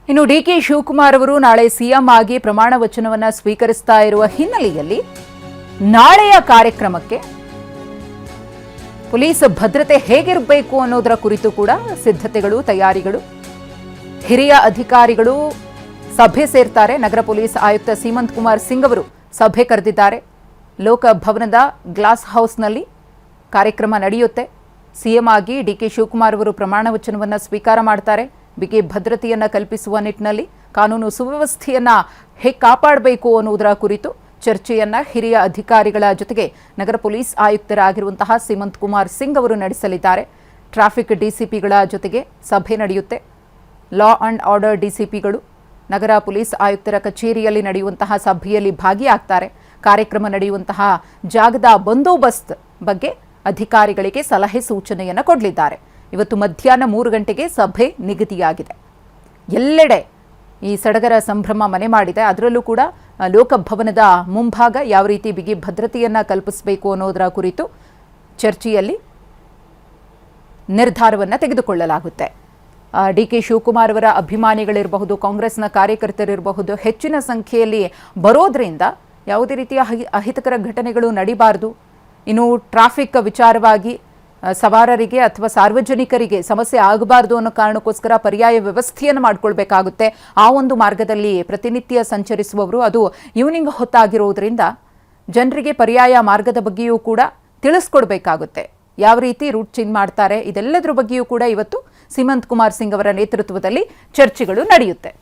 ಇನ್ನು ಡಿಕೆ ಶಿವಕುಮಾರ್ ಅವರು ನಾಳೆ ಸಿಎಂ ಆಗಿ ಪ್ರಮಾಣ ವಚನವನ್ನ ಸ್ವೀಕರಿಸ್ತಾ ಇರುವ ಹಿನ್ನೆಲೆಯಲ್ಲಿ ನಾಳೆಯ ಕಾರ್ಯಕ್ರಮಕ್ಕೆ ಪೊಲೀಸ್ ಭದ್ರತೆ ಹೇಗಿರಬೇಕು ಅನ್ನೋದರ ಕುರಿತು ಕೂಡ ಸಿದ್ಧತೆಗಳು, ತಯಾರಿಗಳು, ಹಿರಿಯ ಅಧಿಕಾರಿಗಳು ಸಭೆ ಸೇರ್ತಾರೆ. ನಗರ ಪೊಲೀಸ್ ಆಯುಕ್ತ ಸೀಮಂತ್ ಕುಮಾರ್ ಸಿಂಗ್ ಅವರು ಸಭೆ ಕರೆದಿದ್ದಾರೆ. ಲೋಕಭವನದ ಗ್ಲಾಸ್ ಹೌಸ್ನಲ್ಲಿ ಕಾರ್ಯಕ್ರಮ ನಡೆಯುತ್ತೆ. ಸಿಎಂ ಆಗಿ ಡಿಕೆ ಶಿವಕುಮಾರ್ ಅವರು ಪ್ರಮಾಣ ವಚನವನ್ನು ಸ್ವೀಕಾರ ಮಾಡ್ತಾರೆ. ಬಿಗಿ ಭದ್ರತೆಯನ್ನು ಕಲ್ಪಿಸುವ ನಿಟ್ಟಿನಲ್ಲಿ ಕಾನೂನು ಸುವ್ಯವಸ್ಥೆಯನ್ನು ಹೇಗೆ ಕಾಪಾಡಬೇಕು ಅನ್ನೋದರ ಕುರಿತು ಚರ್ಚೆಯನ್ನು ಹಿರಿಯ ಅಧಿಕಾರಿಗಳ ಜೊತೆಗೆ ನಗರ ಪೊಲೀಸ್ ಆಯುಕ್ತರಾಗಿರುವಂತಹ ಸೀಮಂತ್ ಕುಮಾರ್ ಸಿಂಗ್ ಅವರು ನಡೆಸಲಿದ್ದಾರೆ. ಟ್ರಾಫಿಕ್ ಡಿಸಿಪಿಗಳ ಜೊತೆಗೆ ಸಭೆ ನಡೆಯುತ್ತೆ. ಲಾ ಅಂಡ್ ಆರ್ಡರ್ ಡಿಸಿಪಿಗಳು ನಗರ ಪೊಲೀಸ್ ಆಯುಕ್ತರ ಕಚೇರಿಯಲ್ಲಿ ನಡೆಯುವಂತಹ ಸಭೆಯಲ್ಲಿ ಭಾಗಿಯಾಗ್ತಾರೆ. ಕಾರ್ಯಕ್ರಮ ನಡೆಯುವಂತಹ ಜಾಗದ ಬಂದೋಬಸ್ತ್ ಬಗ್ಗೆ ಅಧಿಕಾರಿಗಳಿಗೆ ಸಲಹೆ ಸೂಚನೆಯನ್ನು ಕೊಡಲಿದ್ದಾರೆ. ಇವತ್ತು ಮಧ್ಯಾಹ್ನ 3 ಗಂಟೆಗೆ ಸಭೆ ನಿಗದಿಯಾಗಿದೆ. ಎಲ್ಲೆಡೆ ಈ ಸಡಗರ ಸಂಭ್ರಮ ಮನೆ ಮಾಡಿದೆ. ಅದರಲ್ಲೂ ಕೂಡ ಲೋಕಭವನದ ಮುಂಭಾಗ ಯಾವ ರೀತಿ ಬಿಗಿ ಭದ್ರತೆಯನ್ನು ಕಲ್ಪಿಸಬೇಕು ಅನ್ನೋದರ ಕುರಿತು ಚರ್ಚೆಯಲ್ಲಿ ನಿರ್ಧಾರವನ್ನು ತೆಗೆದುಕೊಳ್ಳಲಾಗುತ್ತೆ. ಡಿಕೆ ಶಿವಕುಮಾರ್ ಅವರ ಅಭಿಮಾನಿಗಳಿರಬಹುದು, ಕಾಂಗ್ರೆಸ್ನ ಕಾರ್ಯಕರ್ತರಿರಬಹುದು, ಹೆಚ್ಚಿನ ಸಂಖ್ಯೆಯಲ್ಲಿ ಬರೋದ್ರಿಂದ ಯಾವುದೇ ರೀತಿಯ ಅಹಿತಕರ ಘಟನೆಗಳು ನಡೀಬಾರದು. ಇನ್ನು ಟ್ರಾಫಿಕ್ ವಿಚಾರವಾಗಿ ಸವಾರರಿಗೆ ಅಥವಾ ಸಾರ್ವಜನಿಕರಿಗೆ ಸಮಸ್ಯೆ ಆಗಬಾರ್ದು ಅನ್ನೋ ಕಾರಣಕ್ಕೋಸ್ಕರ ಪರ್ಯಾಯ ವ್ಯವಸ್ಥೆಯನ್ನು ಮಾಡಿಕೊಳ್ಬೇಕಾಗುತ್ತೆ. ಆ ಒಂದು ಮಾರ್ಗದಲ್ಲಿ ಪ್ರತಿನಿತ್ಯ ಸಂಚರಿಸುವವರು, ಅದು ಈವ್ನಿಂಗ್ ಹೊತ್ತಾಗಿರೋದ್ರಿಂದ ಜನರಿಗೆ ಪರ್ಯಾಯ ಮಾರ್ಗದ ಬಗ್ಗೆಯೂ ಕೂಡ ತಿಳಿಸ್ಕೊಡ್ಬೇಕಾಗುತ್ತೆ. ಯಾವ ರೀತಿ ರೂಟ್ ಚೇಂಜ್ ಮಾಡ್ತಾರೆ, ಇದೆಲ್ಲದರ ಬಗ್ಗೆಯೂ ಕೂಡ ಇವತ್ತು ಸೀಮಂತ್ ಕುಮಾರ್ ಸಿಂಗ್ ಅವರ ನೇತೃತ್ವದಲ್ಲಿ ಚರ್ಚೆಗಳು ನಡೆಯುತ್ತೆ.